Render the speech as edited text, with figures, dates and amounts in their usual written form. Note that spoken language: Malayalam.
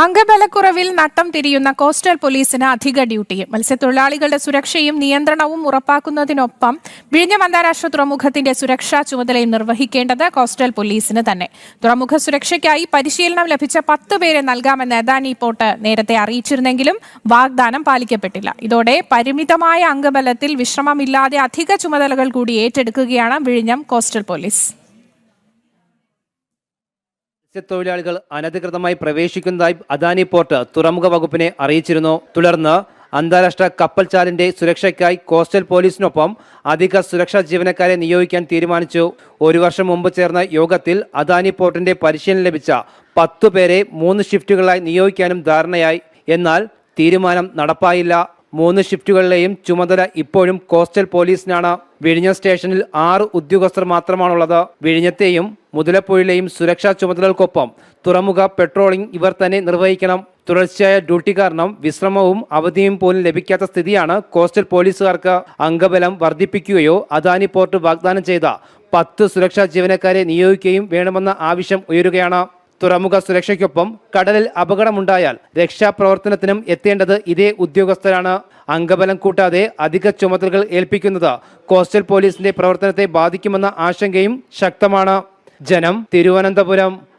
അംഗബലക്കുറവിൽ നട്ടം തിരിയുന്ന കോസ്റ്റൽ പോലീസിന് അധിക ഡ്യൂട്ടിയും മത്സ്യത്തൊഴിലാളികളുടെ സുരക്ഷയും നിയന്ത്രണവും ഉറപ്പാക്കുന്നതിനൊപ്പം വിഴിഞ്ഞം അന്താരാഷ്ട്ര തുറമുഖത്തിന്റെ സുരക്ഷാ ചുമതലയും നിർവഹിക്കേണ്ടത് കോസ്റ്റൽ പോലീസിന് തന്നെ. തുറമുഖ സുരക്ഷയ്ക്കായി പരിശീലനം ലഭിച്ച 10 പേരെ നൽകാമെന്ന് അദാനി പോർട്ട് നേരത്തെ അറിയിച്ചിരുന്നെങ്കിലും വാഗ്ദാനം പാലിക്കപ്പെട്ടില്ല. ഇതോടെ പരിമിതമായ അംഗബലത്തിൽ വിശ്രമമില്ലാതെ അധിക ചുമതലകൾ കൂടി ഏറ്റെടുക്കുകയാണ് വിഴിഞ്ഞം കോസ്റ്റൽ പോലീസ്. മത്സ്യത്തൊഴിലാളികൾ അനധികൃതമായി പ്രവേശിക്കുന്നതായി അദാനി പോർട്ട് തുറമുഖ വകുപ്പിനെ അറിയിച്ചിരുന്നു. തുടർന്ന് അന്താരാഷ്ട്ര കപ്പൽചാലിന്റെ സുരക്ഷയ്ക്കായി കോസ്റ്റൽ പോലീസിനൊപ്പം അധിക സുരക്ഷാ ജീവനക്കാരെ നിയോഗിക്കാൻ തീരുമാനിച്ചു. 1 വർഷം മുമ്പ് ചേർന്ന യോഗത്തിൽ അദാനി പോർട്ടിന്റെ പരിശീലനം ലഭിച്ച 10 പേരെ 3 ഷിഫ്റ്റുകളായി നിയോഗിക്കാനും ധാരണയായി. എന്നാൽ തീരുമാനം നടപ്പായില്ല. 3 ഷിഫ്റ്റുകളിലെയും ചുമതല ഇപ്പോഴും കോസ്റ്റൽ പോലീസിനാണ്. വിഴിഞ്ഞം സ്റ്റേഷനിൽ 6 ഉദ്യോഗസ്ഥർ മാത്രമാണുള്ളത്. വിഴിഞ്ഞത്തെയും മുതലപ്പുഴയിലെയും സുരക്ഷാ ചുമതലകൾക്കൊപ്പം തുറമുഖ പെട്രോളിംഗ് ഇവർ തന്നെ നിർവഹിക്കണം. തുടർച്ചയായ ഡ്യൂട്ടി കാരണം വിശ്രമവും അവധിയും പോലും ലഭിക്കാത്ത സ്ഥിതിയാണ് കോസ്റ്റൽ പോലീസുകാർക്ക്. അംഗബലം വർദ്ധിപ്പിക്കുകയോ അദാനി പോർട്ട് വാഗ്ദാനം ചെയ്ത 10 സുരക്ഷാ ജീവനക്കാരെ നിയോഗിക്കുകയും വേണമെന്ന ആവശ്യം ഉയരുകയാണ്. തുറമുഖ സുരക്ഷയ്ക്കൊപ്പം കടലിൽ അപകടമുണ്ടായാൽ രക്ഷാപ്രവർത്തനത്തിനും എത്തേണ്ടത് ഇതേ ഉദ്യോഗസ്ഥരാണ്. അംഗബലം കൂട്ടാതെ അധിക ചുമതലകൾ ഏൽപ്പിക്കുന്നത് കോസ്റ്റൽ പോലീസിന്റെ പ്രവർത്തനത്തെ ബാധിക്കുമെന്ന ആശങ്കയും ശക്തമാണ്. ജനം, തിരുവനന്തപുരം.